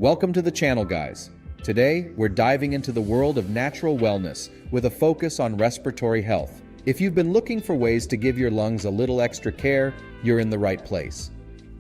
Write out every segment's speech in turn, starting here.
Welcome to the channel, guys. Today, we're diving into the world of natural wellness with a focus on respiratory health. If you've been looking for ways to give your lungs a little extra care, you're in the right place.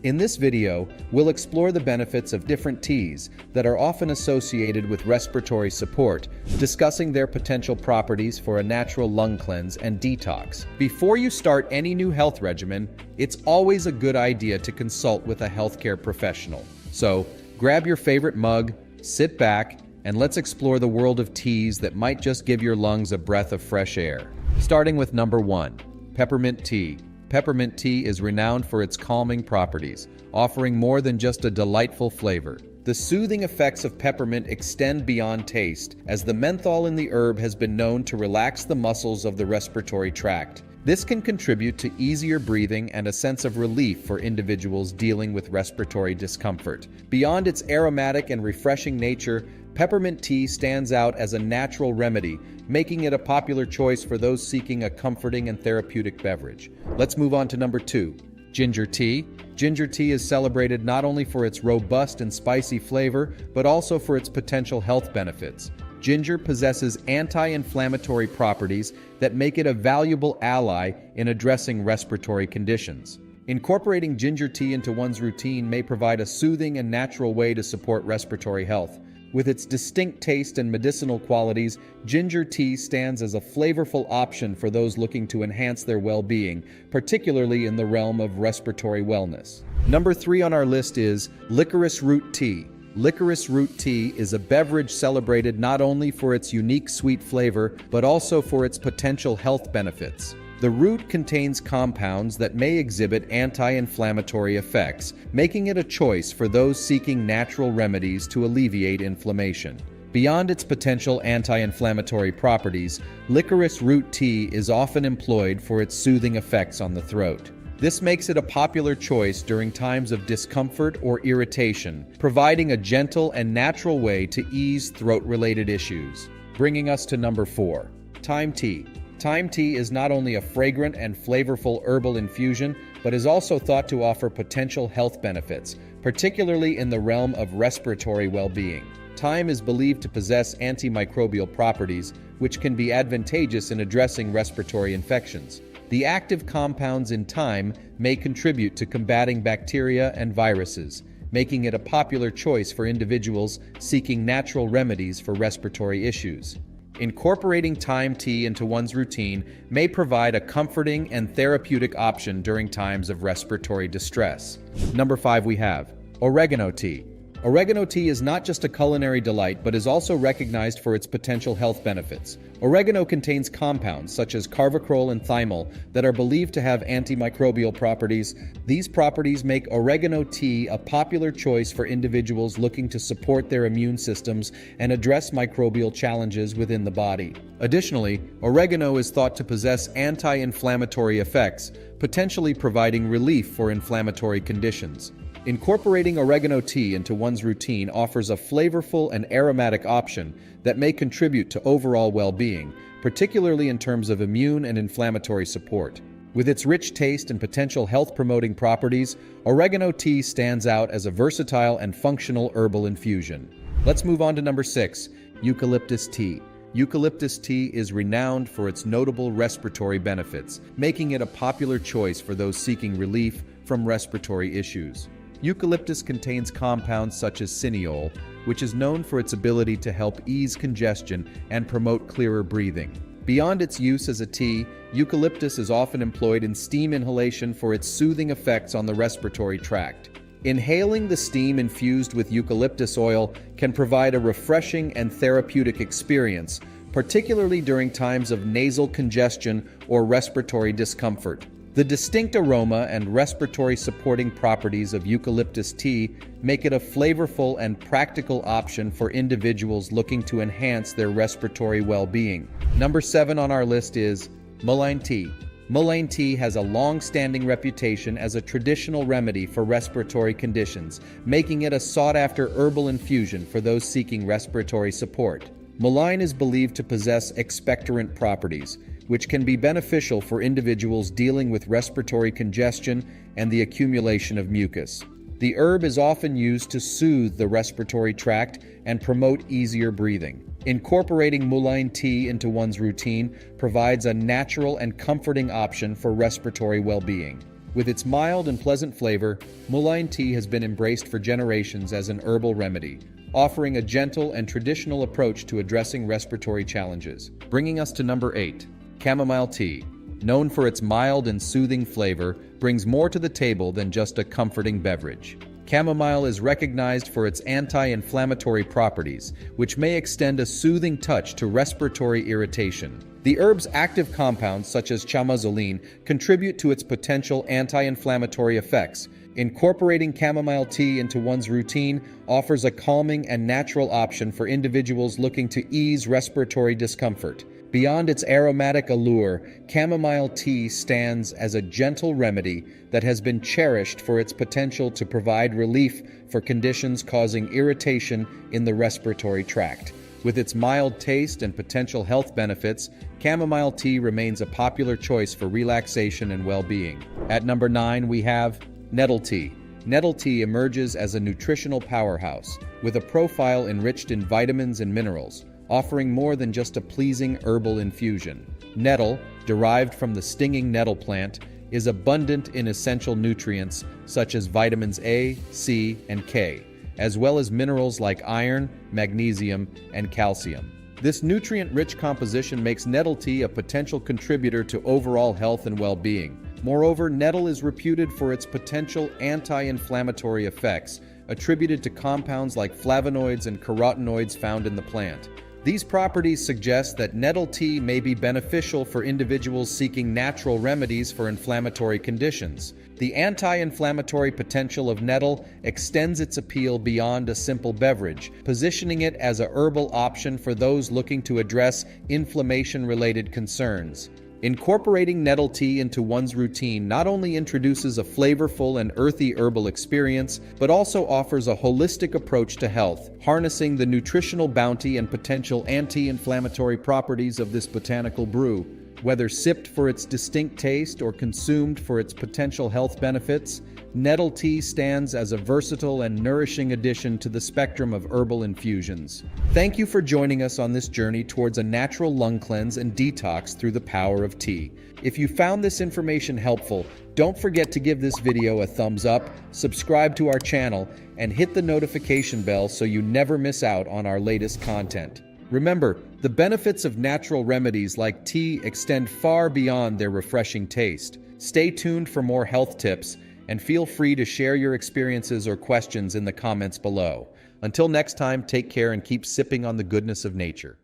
In this video, we'll explore the benefits of different teas that are often associated with respiratory support, discussing their potential properties for a natural lung cleanse and detox. Before you start any new health regimen, it's always a good idea to consult with a healthcare professional. So, grab your favorite mug, sit back, and let's explore the world of teas that might just give your lungs a breath of fresh air. Starting with number 1, Peppermint Tea. Peppermint tea is renowned for its calming properties, offering more than just a delightful flavor. The soothing effects of peppermint extend beyond taste, as the menthol in the herb has been known to relax the muscles of the respiratory tract. This can contribute to easier breathing and a sense of relief for individuals dealing with respiratory discomfort. Beyond its aromatic and refreshing nature, peppermint tea stands out as a natural remedy, making it a popular choice for those seeking a comforting and therapeutic beverage. Let's move on to number 2, ginger tea. Ginger tea is celebrated not only for its robust and spicy flavor, but also for its potential health benefits. Ginger possesses anti-inflammatory properties that make it a valuable ally in addressing respiratory conditions. Incorporating ginger tea into one's routine may provide a soothing and natural way to support respiratory health. With its distinct taste and medicinal qualities, ginger tea stands as a flavorful option for those looking to enhance their well-being, particularly in the realm of respiratory wellness. Number 3 on our list is Licorice Root Tea. Licorice Root Tea is a beverage celebrated not only for its unique sweet flavor, but also for its potential health benefits. The root contains compounds that may exhibit anti-inflammatory effects, making it a choice for those seeking natural remedies to alleviate inflammation. Beyond its potential anti-inflammatory properties, licorice root tea is often employed for its soothing effects on the throat. This makes it a popular choice during times of discomfort or irritation, providing a gentle and natural way to ease throat-related issues. Bringing us to number 4, Thyme Tea. Thyme tea is not only a fragrant and flavorful herbal infusion, but is also thought to offer potential health benefits, particularly in the realm of respiratory well-being. Thyme is believed to possess antimicrobial properties, which can be advantageous in addressing respiratory infections. The active compounds in thyme may contribute to combating bacteria and viruses, making it a popular choice for individuals seeking natural remedies for respiratory issues. Incorporating thyme tea into one's routine may provide a comforting and therapeutic option during times of respiratory distress. Number 5 we have Oregano Tea. Oregano tea is not just a culinary delight, but is also recognized for its potential health benefits. Oregano contains compounds such as carvacrol and thymol that are believed to have antimicrobial properties. These properties make oregano tea a popular choice for individuals looking to support their immune systems and address microbial challenges within the body. Additionally, oregano is thought to possess anti-inflammatory effects, potentially providing relief for inflammatory conditions. Incorporating oregano tea into one's routine offers a flavorful and aromatic option that may contribute to overall well-being, particularly in terms of immune and inflammatory support. With its rich taste and potential health-promoting properties, oregano tea stands out as a versatile and functional herbal infusion. Let's move on to number 6, Eucalyptus Tea. Eucalyptus tea is renowned for its notable respiratory benefits, making it a popular choice for those seeking relief from respiratory issues. Eucalyptus contains compounds such as cineole, which is known for its ability to help ease congestion and promote clearer breathing. Beyond its use as a tea, eucalyptus is often employed in steam inhalation for its soothing effects on the respiratory tract. Inhaling the steam infused with eucalyptus oil can provide a refreshing and therapeutic experience, particularly during times of nasal congestion or respiratory discomfort. The distinct aroma and respiratory supporting properties of eucalyptus tea make it a flavorful and practical option for individuals looking to enhance their respiratory well-being. Number 7 on our list is Muline Tea. Muline tea has a long-standing reputation as a traditional remedy for respiratory conditions, making it a sought-after herbal infusion for those seeking respiratory support. Muline is believed to possess expectorant properties, which can be beneficial for individuals dealing with respiratory congestion and the accumulation of mucus. The herb is often used to soothe the respiratory tract and promote easier breathing. Incorporating Muline Tea into one's routine provides a natural and comforting option for respiratory well-being. With its mild and pleasant flavor, Muline Tea has been embraced for generations as an herbal remedy, offering a gentle and traditional approach to addressing respiratory challenges. Bringing us to number 8, Chamomile Tea. Known for its mild and soothing flavor, brings more to the table than just a comforting beverage. Chamomile is recognized for its anti-inflammatory properties, which may extend a soothing touch to respiratory irritation. The herb's active compounds, such as chamomile, contribute to its potential anti-inflammatory effects. Incorporating chamomile tea into one's routine offers a calming and natural option for individuals looking to ease respiratory discomfort. Beyond its aromatic allure, chamomile tea stands as a gentle remedy that has been cherished for its potential to provide relief for conditions causing irritation in the respiratory tract. With its mild taste and potential health benefits, chamomile tea remains a popular choice for relaxation and well-being. At number 9, we have Nettle Tea. Nettle tea emerges as a nutritional powerhouse, with a profile enriched in vitamins and minerals, offering more than just a pleasing herbal infusion. Nettle, derived from the stinging nettle plant, is abundant in essential nutrients such as vitamins A, C, and K, as well as minerals like iron, magnesium, and calcium. This nutrient-rich composition makes nettle tea a potential contributor to overall health and well-being. Moreover, nettle is reputed for its potential anti-inflammatory effects, attributed to compounds like flavonoids and carotenoids found in the plant. These properties suggest that nettle tea may be beneficial for individuals seeking natural remedies for inflammatory conditions. The anti-inflammatory potential of nettle extends its appeal beyond a simple beverage, positioning it as a herbal option for those looking to address inflammation-related concerns. Incorporating nettle tea into one's routine not only introduces a flavorful and earthy herbal experience, but also offers a holistic approach to health, harnessing the nutritional bounty and potential anti-inflammatory properties of this botanical brew. Whether sipped for its distinct taste or consumed for its potential health benefits, nettle tea stands as a versatile and nourishing addition to the spectrum of herbal infusions. Thank you for joining us on this journey towards a natural lung cleanse and detox through the power of tea. If you found this information helpful, don't forget to give this video a thumbs up, subscribe to our channel, and hit the notification bell so you never miss out on our latest content. Remember, the benefits of natural remedies like tea extend far beyond their refreshing taste. Stay tuned for more health tips, and feel free to share your experiences or questions in the comments below. Until next time, take care and keep sipping on the goodness of nature.